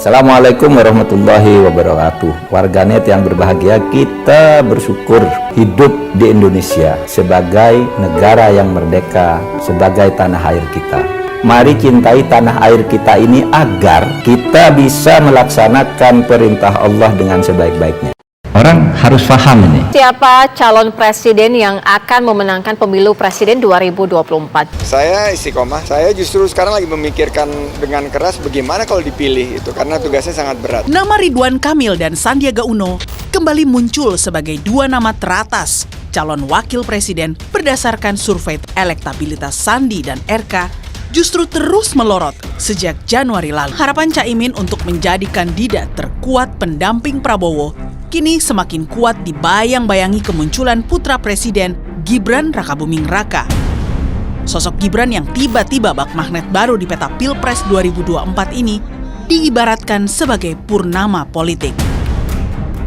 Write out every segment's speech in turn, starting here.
Assalamualaikum warahmatullahi wabarakatuh. Warganet yang berbahagia, kita bersyukur hidup di Indonesia sebagai negara yang merdeka, sebagai tanah air kita. Mari cintai tanah air kita ini agar kita bisa melaksanakan perintah Allah dengan sebaik-baiknya. Orang harus paham ini. Siapa calon presiden yang akan memenangkan pemilu presiden 2024? Saya istiqomah. Saya justru sekarang lagi memikirkan dengan keras bagaimana kalau dipilih itu, karena tugasnya sangat berat. Nama Ridwan Kamil dan Sandiaga Uno kembali muncul sebagai dua nama teratas calon wakil presiden berdasarkan survei elektabilitas Sandi dan RK justru terus melorot sejak Januari lalu. Harapan Caimin untuk menjadi kandidat terkuat pendamping Prabowo kini semakin kuat dibayang-bayangi kemunculan putra presiden Gibran Rakabuming Raka. Sosok Gibran yang tiba-tiba bak magnet baru di peta Pilpres 2024 ini diibaratkan sebagai purnama politik.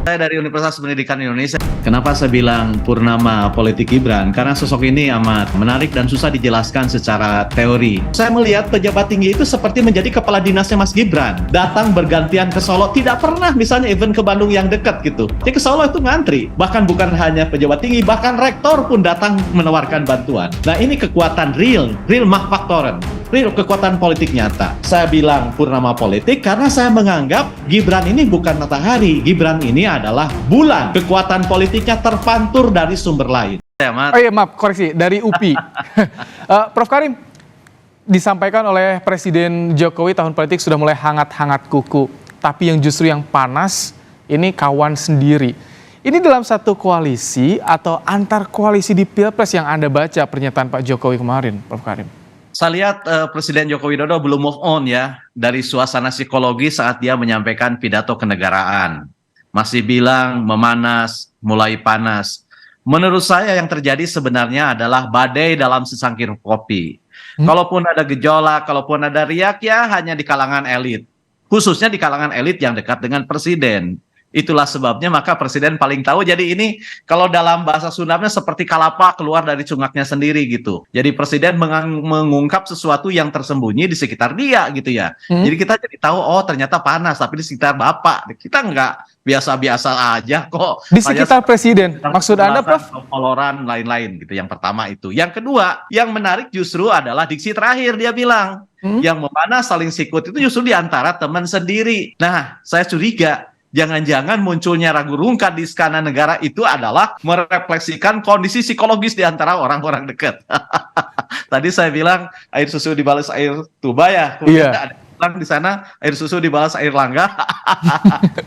Saya dari Universitas Pendidikan Indonesia. Kenapa saya bilang purnama politik Gibran? Karena sosok ini amat menarik dan susah dijelaskan secara teori. Saya melihat pejabat tinggi itu seperti menjadi kepala dinasnya Mas Gibran. Datang bergantian ke Solo, tidak pernah misalnya event ke Bandung yang dekat gitu. Jadi ke Solo itu ngantri. Bahkan bukan hanya pejabat tinggi, bahkan rektor pun datang menawarkan bantuan. Nah ini kekuatan real Machtfaktoren. Real kekuatan politik nyata. Saya bilang purnama politik karena saya menganggap Gibran ini bukan matahari. Gibran ini adalah bulan. Kekuatan politiknya terpantur dari sumber lain. Oh iya, maaf, koreksi, dari UPI. Prof Karim, disampaikan oleh Presiden Jokowi tahun politik sudah mulai hangat-hangat kuku. Tapi yang justru yang panas, ini kawan sendiri. Ini dalam satu koalisi atau antar koalisi di Pilpres yang Anda baca pernyataan Pak Jokowi kemarin, Prof Karim? Saya lihat Presiden Joko Widodo belum move on ya dari suasana psikologi saat dia menyampaikan pidato kenegaraan. Masih bilang memanas, mulai panas. Menurut saya yang terjadi sebenarnya adalah badai dalam secangkir kopi. Kalaupun ada gejolak, kalaupun ada riak ya hanya di kalangan elit. Khususnya di kalangan elit yang dekat dengan presiden. Itulah sebabnya maka presiden paling tahu. Jadi ini kalau dalam bahasa Sundanya seperti kalapa keluar dari cungaknya sendiri gitu. Jadi presiden mengungkap sesuatu yang tersembunyi di sekitar dia gitu ya. Jadi kita jadi tahu oh ternyata panas tapi di sekitar bapak. Kita enggak biasa-biasa aja kok. Di sekitar presiden. Maksud Anda Prof? Koloran lain-lain gitu. Yang pertama itu. Yang kedua yang menarik justru adalah diksi terakhir dia bilang. Yang memanas saling sikut itu justru di antara teman sendiri. Nah saya curiga. Jangan-jangan munculnya ragu rungkat di skala negara itu adalah merefleksikan kondisi psikologis di antara orang-orang dekat. Tadi saya bilang air susu dibalas air tuba ya. Kemudian ada di sana air susu dibalas air langga.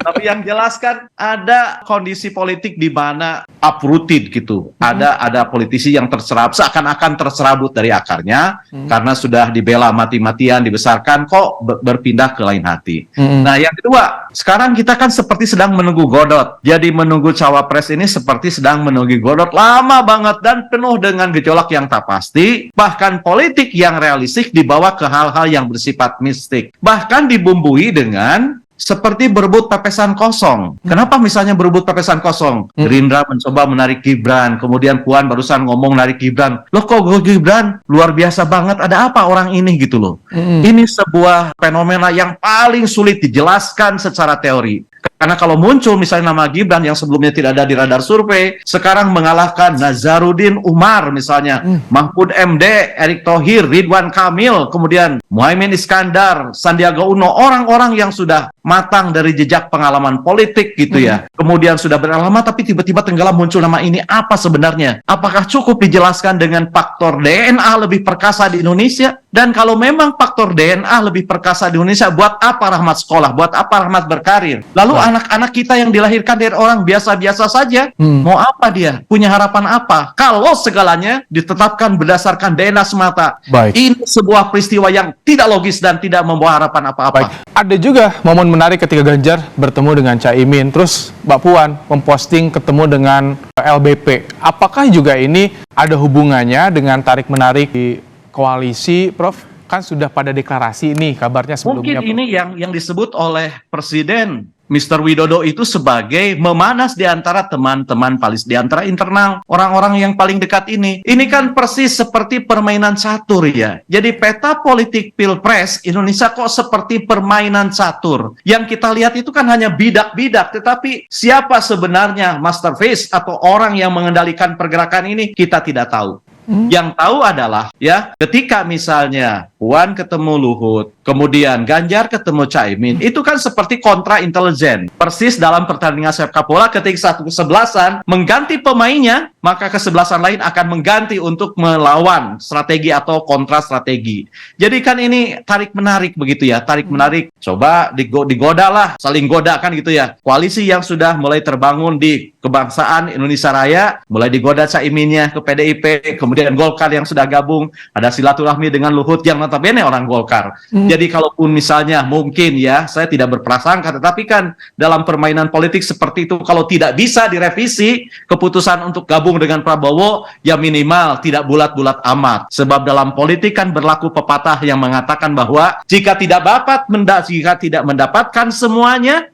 Tapi yang jelas kan ada kondisi politik di mana uprooted gitu. Ada politisi yang seakan-akan terserabut dari akarnya karena sudah dibela mati-matian, dibesarkan kok berpindah ke lain hati. Nah, yang kedua, sekarang kita kan seperti sedang menunggu Godot. Jadi menunggu cawapres ini seperti sedang menunggu Godot lama banget dan penuh dengan gejolak yang tak pasti, bahkan politik yang realistik dibawa ke hal-hal yang bersifat mistik. Bahkan dibumbui dengan seperti berebut pepesan kosong. Kenapa misalnya berebut pepesan kosong? Gerindra mencoba menarik Gibran, kemudian Puan barusan ngomong narik Gibran. Loh kok Gibran? Luar biasa banget, ada apa orang ini gitu loh. Ini sebuah fenomena yang paling sulit dijelaskan secara teori. Karena kalau muncul misalnya nama Gibran yang sebelumnya tidak ada di radar survei, sekarang mengalahkan Nazarudin Umar misalnya, Mahfud MD, Erick Thohir, Ridwan Kamil, kemudian Muhaimin Iskandar, Sandiaga Uno, orang-orang yang sudah matang dari jejak pengalaman politik gitu ya. Kemudian sudah berlama tapi tiba-tiba tenggelam muncul nama ini, apa sebenarnya? Apakah cukup dijelaskan dengan faktor DNA lebih perkasa di Indonesia? Dan kalau memang faktor DNA lebih perkasa di Indonesia, buat apa Rahmat sekolah? Buat apa Rahmat berkarir? Lalu anak-anak kita yang dilahirkan dari orang biasa-biasa saja, mau apa dia? Punya harapan apa? Kalau segalanya ditetapkan berdasarkan DNA semata. Ini sebuah peristiwa yang tidak logis dan tidak membawa harapan apa-apa. Ada juga momen menarik ketika Ganjar bertemu dengan Caimin, terus Mbak Puan memposting ketemu dengan LBP. Apakah juga ini ada hubungannya dengan tarik-menarik di koalisi, Prof? kan sudah pada deklarasi nih kabarnya sebelumnya. Mungkin ini yang disebut oleh Presiden Mr. Widodo itu sebagai memanas di antara teman-teman di antara internal orang-orang yang paling dekat ini. Ini kan persis seperti permainan catur ya. Jadi peta politik Pilpres Indonesia kok seperti permainan catur. Yang kita lihat itu kan hanya bidak-bidak, tetapi siapa sebenarnya masterpiece atau orang yang mengendalikan pergerakan ini kita tidak tahu. Yang tahu adalah ya ketika misalnya Puan ketemu Luhut, kemudian Ganjar ketemu Caimin, itu kan seperti kontra intelijen. Persis dalam pertandingan sepak bola ketika satu kesebelasan mengganti pemainnya, maka kesebelasan lain akan mengganti untuk melawan strategi atau kontra strategi. Jadi kan ini tarik-menarik begitu ya, tarik-menarik. Coba digoda lah, saling goda kan gitu ya. Koalisi yang sudah mulai terbangun di kebangsaan Indonesia Raya, mulai digoda Caiminnya ke PDIP, kemudian Golkar yang sudah gabung, ada silaturahmi dengan Luhut yang notabene orang Golkar. Jadi kalaupun misalnya mungkin ya, saya tidak berprasangka, tetapi kan dalam permainan politik seperti itu, kalau tidak bisa direvisi keputusan untuk gabung dengan Prabowo, ya minimal tidak bulat-bulat amat. Sebab dalam politik kan berlaku pepatah yang mengatakan bahwa jika tidak mendapatkan semuanya,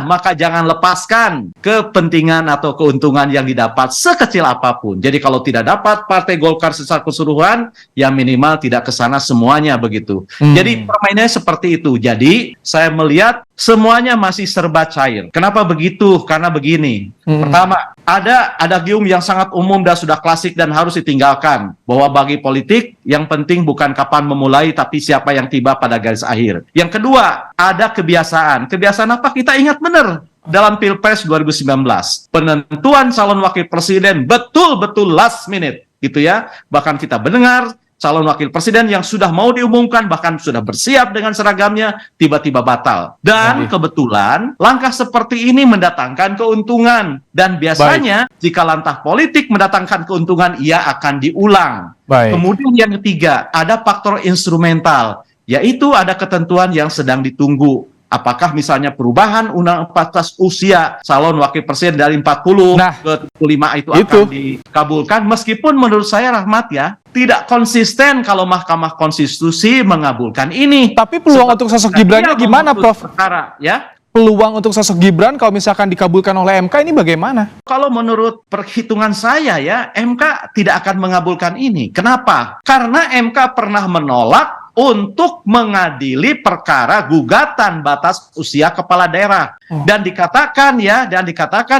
maka jangan lepaskan kepentingan atau keuntungan yang didapat sekecil apapun. Jadi kalau tidak dapat Partai Golkar secara keseluruhan, ya minimal tidak ke sana semuanya begitu. Jadi permainannya seperti itu. Jadi saya melihat semuanya masih serba cair. Kenapa begitu? Karena begini. Pertama, ada gium yang sangat umum dan sudah klasik dan harus ditinggalkan. Bahwa bagi politik, yang penting bukan kapan memulai, tapi siapa yang tiba pada garis akhir. Yang kedua, ada kebiasaan. Kebiasaan apa? Kita ingat benar. Dalam Pilpres 2019, penentuan calon wakil presiden betul-betul last minute. Gitu ya. Bahkan kita mendengar calon wakil presiden yang sudah mau diumumkan, bahkan sudah bersiap dengan seragamnya, tiba-tiba batal. Dan kebetulan, langkah seperti ini mendatangkan keuntungan. Dan biasanya, jika langkah politik mendatangkan keuntungan, ia akan diulang. Kemudian yang ketiga, ada faktor instrumental, yaitu ada ketentuan yang sedang ditunggu. Apakah misalnya perubahan undang batas usia calon wakil presiden dari 40 ke 35 itu akan dikabulkan? Meskipun menurut saya, Rahmat ya, tidak konsisten kalau Mahkamah Konstitusi mengabulkan ini. Tapi peluang untuk sosok Gibrannya gimana, Prof? Perkara, ya? Peluang untuk sosok Gibran kalau misalkan dikabulkan oleh MK ini bagaimana? Kalau menurut perhitungan saya ya, MK tidak akan mengabulkan ini. Kenapa? Karena MK pernah menolak untuk mengadili perkara gugatan batas usia kepala daerah. Dan dikatakan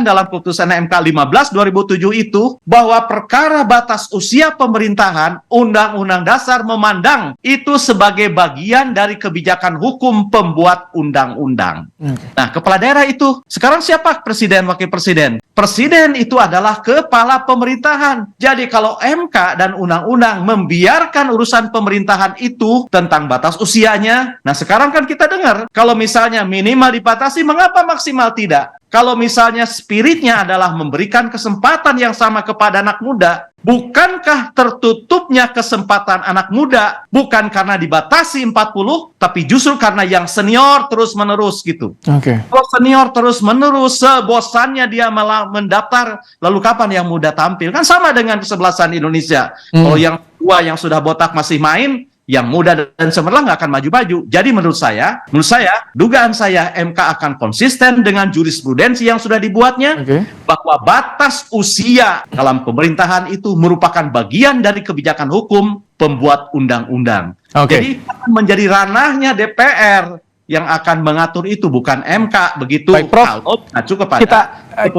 dalam putusan MK 15/2007 itu bahwa perkara batas usia pemerintahan Undang-Undang Dasar memandang itu sebagai bagian dari kebijakan hukum pembuat undang-undang. Nah, kepala daerah itu sekarang siapa presiden, wakil presiden? Presiden itu adalah kepala pemerintahan. Jadi kalau MK dan undang-undang membiarkan urusan pemerintahan itu tentang batas usianya, nah sekarang kan kita dengar, kalau misalnya minimal dibatasi, mengapa maksimal tidak? Kalau misalnya spiritnya adalah memberikan kesempatan yang sama kepada anak muda, bukankah tertutupnya kesempatan anak muda bukan karena dibatasi 40, tapi justru karena yang senior terus-menerus gitu. Kalau senior terus-menerus, sebosannya dia malah mendaftar, lalu kapan yang muda tampil? Kan sama dengan kesebelasan Indonesia. Kalau yang tua yang sudah botak masih main, yang muda dan cemerlang nggak akan maju-maju. Jadi menurut saya, dugaan saya MK akan konsisten dengan jurisprudensi yang sudah dibuatnya, bahwa batas usia dalam pemerintahan itu merupakan bagian dari kebijakan hukum pembuat undang-undang. Jadi itu akan menjadi ranahnya DPR yang akan mengatur itu, bukan MK begitu. Baik, Prof. Kalau mengacu kepada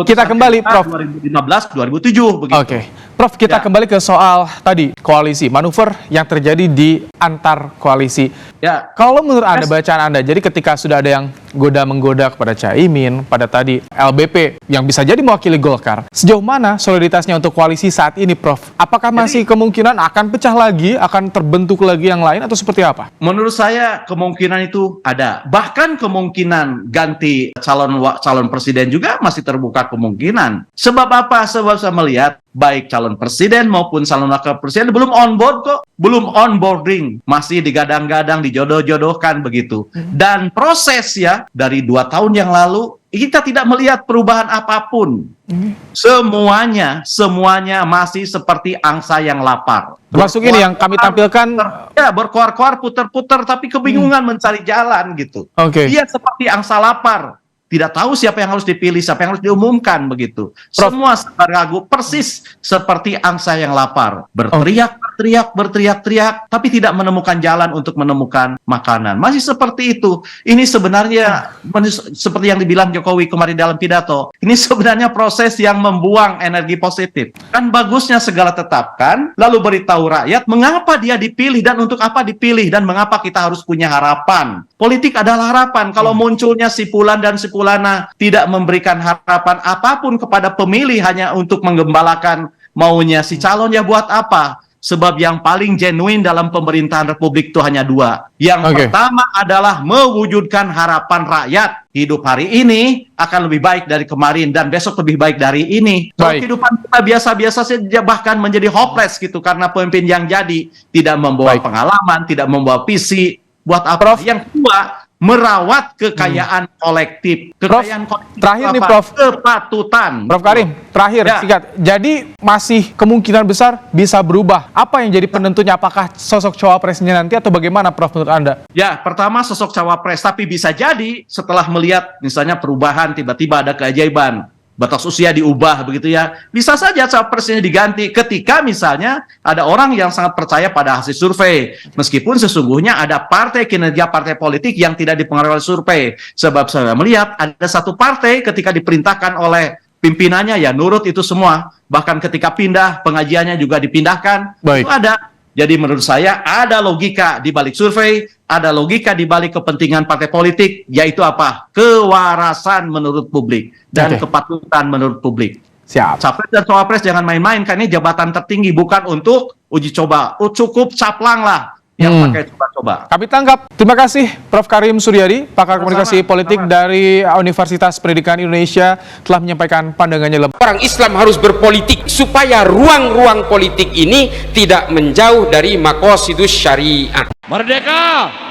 kita kembali, Prof. 2015-2007 begitu. Prof, kita kembali ke soal tadi koalisi, manuver yang terjadi di antar koalisi. Ya. Kalau menurut Anda, bacaan Anda, jadi ketika sudah ada yang menggoda kepada Caimin, pada tadi LBP yang bisa jadi mewakili Golkar, sejauh mana soliditasnya untuk koalisi saat ini, Prof? Apakah masih kemungkinan akan pecah lagi, akan terbentuk lagi yang lain, atau seperti apa? Menurut saya kemungkinan itu ada. Bahkan kemungkinan ganti calon presiden juga masih terbuka kemungkinan. Sebab apa? Sebab saya melihat baik calon presiden maupun calon wakil presiden belum on board kok, belum onboarding, masih digadang-gadang, dijodoh-jodohkan begitu. Dan proses ya dari 2 tahun yang lalu kita tidak melihat perubahan apapun. Semuanya masih seperti angsa yang lapar. Termasuk ini yang kami tampilkan. Ya, berkoar-koar, putar-putar, tapi kebingungan mencari jalan gitu. Oke. Dia seperti angsa lapar. Tidak tahu siapa yang harus dipilih, siapa yang harus diumumkan begitu. Prof. Semua ragu, persis seperti angsa yang lapar. Berteriak, tapi tidak menemukan jalan untuk menemukan makanan. Masih seperti itu. Ini sebenarnya seperti yang dibilang Jokowi kemarin dalam pidato. Ini sebenarnya proses yang membuang energi positif. Kan bagusnya segala tetapkan, lalu beritahu rakyat mengapa dia dipilih dan untuk apa dipilih dan mengapa kita harus punya harapan. Politik adalah harapan. Kalau munculnya si Fulan dan si Fulana tidak memberikan harapan apapun kepada pemilih hanya untuk menggembalakan maunya si calon, ya buat apa? Sebab yang paling genuine dalam pemerintahan Republik itu hanya dua. Yang pertama adalah mewujudkan harapan rakyat. Hidup hari ini akan lebih baik dari kemarin dan besok lebih baik dari ini. Kalau kehidupan kita biasa-biasa saja bahkan menjadi hopeless gitu karena pemimpin yang jadi tidak membawa pengalaman, tidak membawa visi. Buat apa? Prof. Yang kedua, merawat kekayaan kolektif. Kekayaan kolektif terakhir apa? nih, Prof. Kepatutan. Prof Karim, terakhir Ya. singkat. Jadi masih kemungkinan besar bisa berubah. Apa yang jadi penentunya? Apakah sosok cawapresnya nanti atau bagaimana, Prof, menurut Anda? Ya, pertama sosok cawapres, tapi bisa jadi setelah melihat misalnya perubahan, tiba-tiba ada keajaiban. Batas usia diubah begitu ya. Bisa saja cawapresnya diganti ketika misalnya ada orang yang sangat percaya pada hasil survei. Meskipun sesungguhnya ada kinerja partai politik yang tidak dipengaruhi oleh survei. Sebab saya melihat ada satu partai ketika diperintahkan oleh pimpinannya ya nurut itu semua. Bahkan ketika pindah pengajiannya juga dipindahkan. Itu ada. Jadi menurut saya ada logika di balik survei, ada logika di balik kepentingan partai politik, yaitu apa? Kewarasan menurut publik dan kepatutan menurut publik. Siap. Capres dan cawapres jangan main-main, karena ini jabatan tertinggi, bukan untuk uji coba. Cukup caplang lah yang pakai coba-coba. Kami tangkap. Terima kasih Prof Karim Suryadi, pakar komunikasi politik dari Universitas Pendidikan Indonesia, telah menyampaikan pandangannya. Orang Islam harus berpolitik supaya ruang-ruang politik ini tidak menjauh dari maqasidus syariah. Merdeka!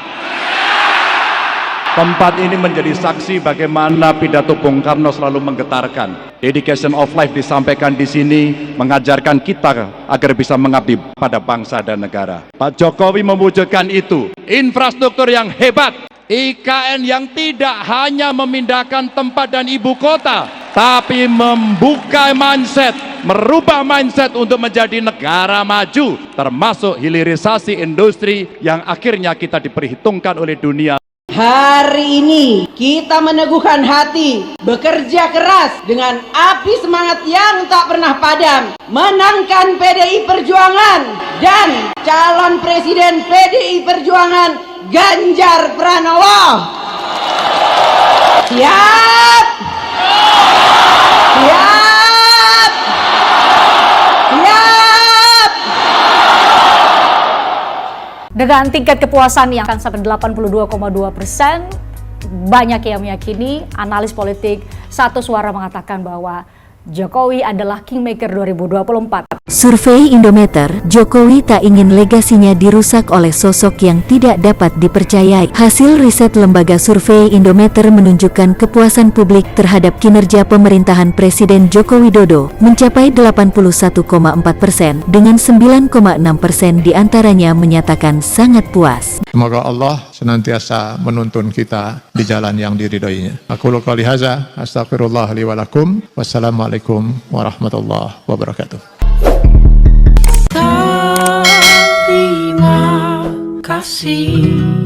Tempat ini menjadi saksi bagaimana pidato Bung Karno selalu menggetarkan. Dedication of life disampaikan di sini, mengajarkan kita agar bisa mengabdi pada bangsa dan negara. Pak Jokowi mewujudkan itu. Infrastruktur yang hebat, IKN yang tidak hanya memindahkan tempat dan ibu kota, tapi membuka mindset, merubah mindset untuk menjadi negara maju, termasuk hilirisasi industri yang akhirnya kita diperhitungkan oleh dunia. Hari ini kita meneguhkan hati, bekerja keras dengan api semangat yang tak pernah padam, menangkan PDI Perjuangan dan calon presiden PDI Perjuangan Ganjar Pranowo. Siap! Siap! Siap! Dengan tingkat kepuasan yang akan sampai 82,2%, banyak yang meyakini, analis politik satu suara mengatakan bahwa Jokowi adalah Kingmaker 2024. Survei Indometer, Jokowi tak ingin legasinya dirusak oleh sosok yang tidak dapat dipercayai. Hasil riset lembaga survei Indometer menunjukkan kepuasan publik terhadap kinerja pemerintahan Presiden Joko Widodo mencapai 81,4%, dengan 9,6% diantaranya menyatakan sangat puas. Semoga Allah senantiasa menuntun kita di jalan yang diridhoinya. Aku qouli hadza, astaghfirullah li wa lakum. Wassalamualaikum warahmatullahi wabarakatuh. Terima kasih.